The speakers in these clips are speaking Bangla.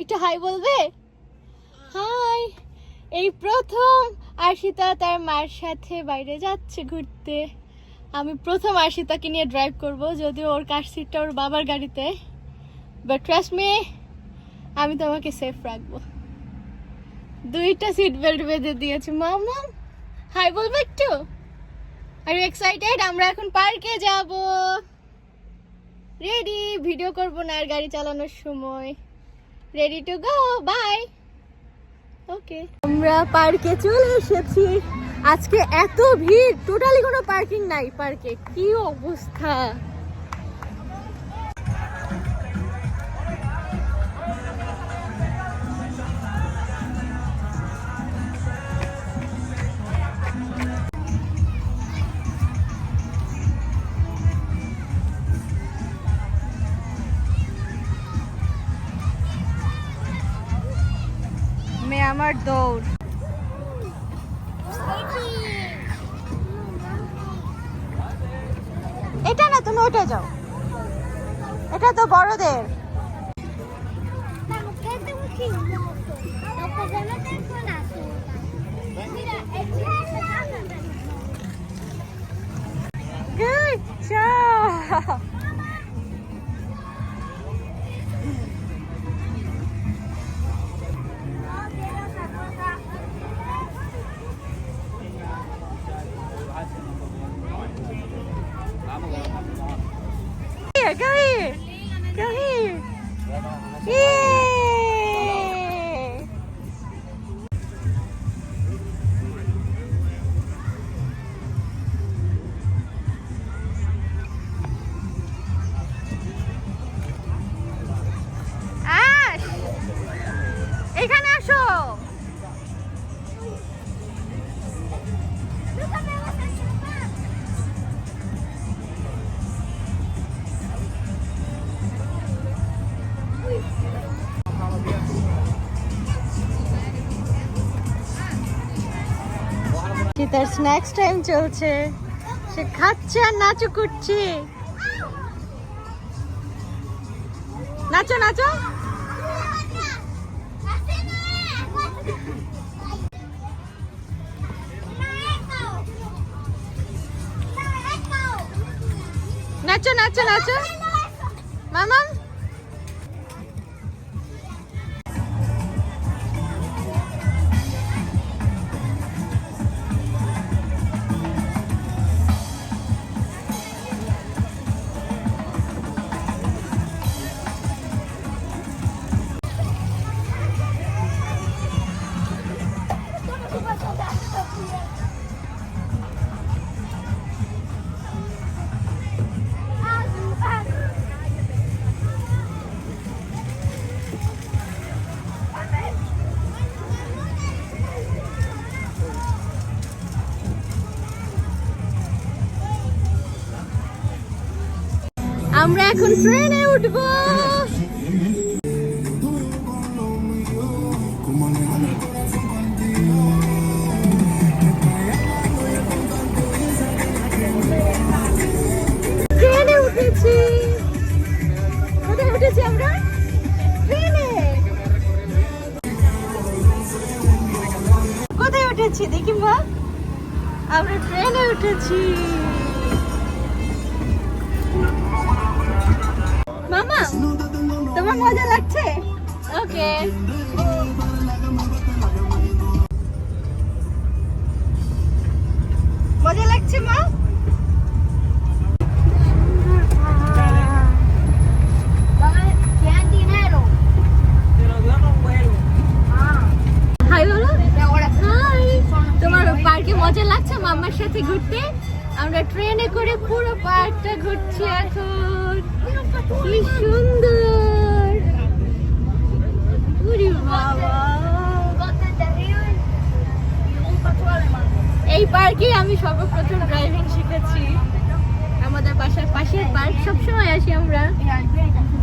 একটু হাই বলবে? হাই। এই প্রথম আশিতা তার মায়ের সাথে বাইরে যাচ্ছে ঘুরতে। আমি প্রথম আশিতাকে নিয়ে ড্রাইভ করব, যদিও ওর কার সিটটা ওর বাবার গাড়িতে, বাট ট্রাস্ট মি, আমি তোমাকে সেফ রাখবো। 2টা সিট বেল্ট বেঁধে দিয়েছি। মামা হাই বলবে একটু? Are you excited? আমরা এখন পার্কে যাব। রেডি? ভিডিও করব না আর গাড়ি চালানোর সময়। Ready to go, bye. Okay, আমরা পার্কে চলে এসেছি। আজকে এত ভিড়, টোটালি কোনো পার্কিং নাই পার্কে। কি অবস্থা! আমার দৌড়। এটা না, তুমি ওটা যাও, এটা তো বড়দের। Good job. Go here. Go here. Yay! Ash! এখানে আসো। তার স্ন্যাক্স টাইম চলছে, সে খাচ্ছে আর নাচো করছে। নাচো নাচো। নাচো নাচো নাচো মামা। আমরা এখন ট্রেনে উঠবো। ট্রেনে উঠেছি। কোথায় উঠেছি আমরা? ট্রেনে। কোথায় উঠেছি দেখি মা? আমরা ট্রেনে উঠেছি। মামা, তোমার মজা লাগছে? ওকে। মজা লাগছে মা? হাই বলো। হাই। তোমার পার্কে মজা লাগছে মামার সাথে ঘুরতে? আমরা ট্রেনে করে পুরো পার্কটা ঘুরছি এখন। কি সুন্দর! এই পার্কে আমি সর্বপ্রথম ড্রাইভিং শিখেছি। আমাদের বাসার পাশের পার্ক, সবসময় আসি আমরা,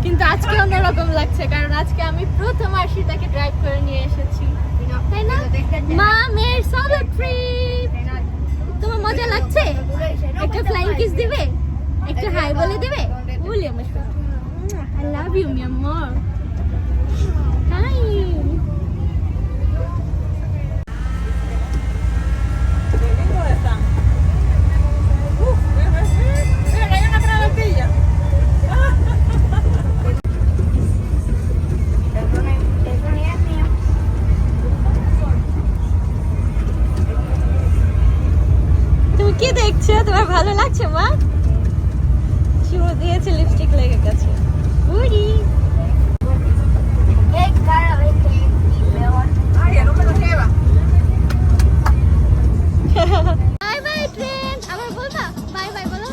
কিন্তু আজকে অন্যরকম লাগছে, কারণ আজকে আমি প্রথম আশিতাকে ড্রাইভ করে নিয়ে এসেছি, তাই না? মামের সোলো ট্রিপ। তোমার মজা লাগছে? একটা ফ্লাইং কিস দিবে? একটা হাই বলে দিবে? বলি আমার I love you, mi amor. Hi. ভালো লাগছে মা? চুমু দিয়েছে, লিপস্টিক লেগে গেছে। বুড়ি বাই বাই ট্রেন। আবার বলবা বাই বাই, বলো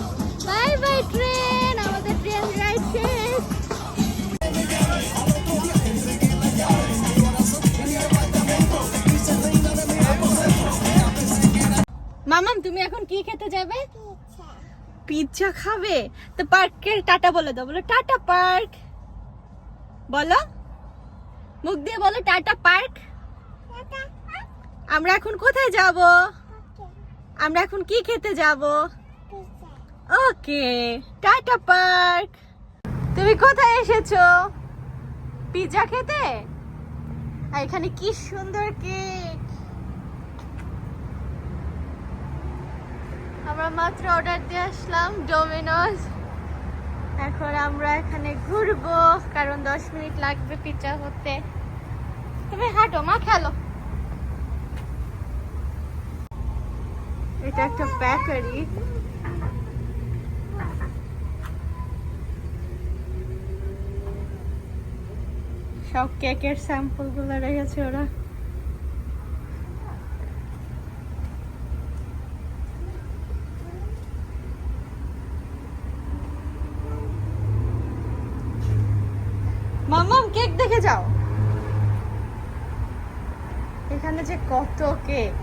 বাই বাই ট্রেন। আমাদের ট্রেন রাইড শেষ। মামাম তুমি এখন কি খেতে যাবে? পিৎজা খাবে? তো পার্কের টাটা বলে দাও, বলো টাটা পার্ক। বলো, মুখ দিয়ে বলো টাটা পার্ক। আমরা এখন কোথায় যাব? আমরা এখন কি খেতে যাব? ওকে, টাটা পার্ক। তুমি কোথায় এসেছো? পিৎজা খেতে? আর এখানে কি সুন্দর কেক। আমরা মাত্র অর্ডার দিয়ে আসলাম ডোমিনোস। এখন আমরা এখানে ঘুরবো, কারণ 10 মিনিট লাগবে পিৎজা হতে। তুমি হাঁটো মা, খেলো। এটা একটা বেকারি। সব কেকের স্যাম্পল গুলো রেখেছে ওরা। মামাম কেক দেখে যাও, এখানে যে কত কেক।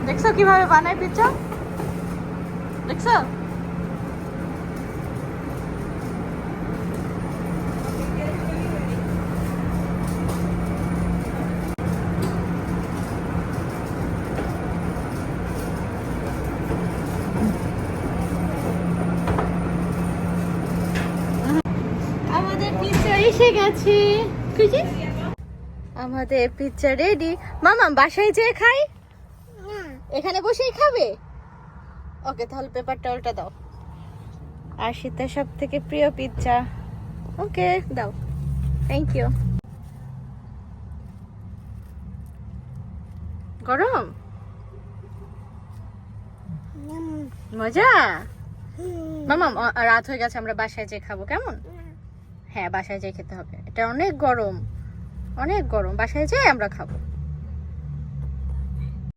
দেখছো কিভাবে বানায় পিৎজা? দেখছো? আমাদের পিৎজা এসে গেছে। খুশি? আমাদের পিৎজা রেডি। মামা বাসায় যেয়ে খাই? এখানে বসেই খাবে? ওকে, তাহলে পেপার টাওয়ালটা দাও। আর শীতের সব থেকে প্রিয় পিৎজা। ওকে দাও, থ্যাংক ইউ। গরম? মজা? মামা রাত হয়ে গেছে, আমরা বাসায় যেয়ে খাবো, কেমন? হ্যাঁ, বাসায় যেয়ে খেতে হবে, এটা অনেক গরম, অনেক গরম। বাসায় যেয়ে আমরা খাবো।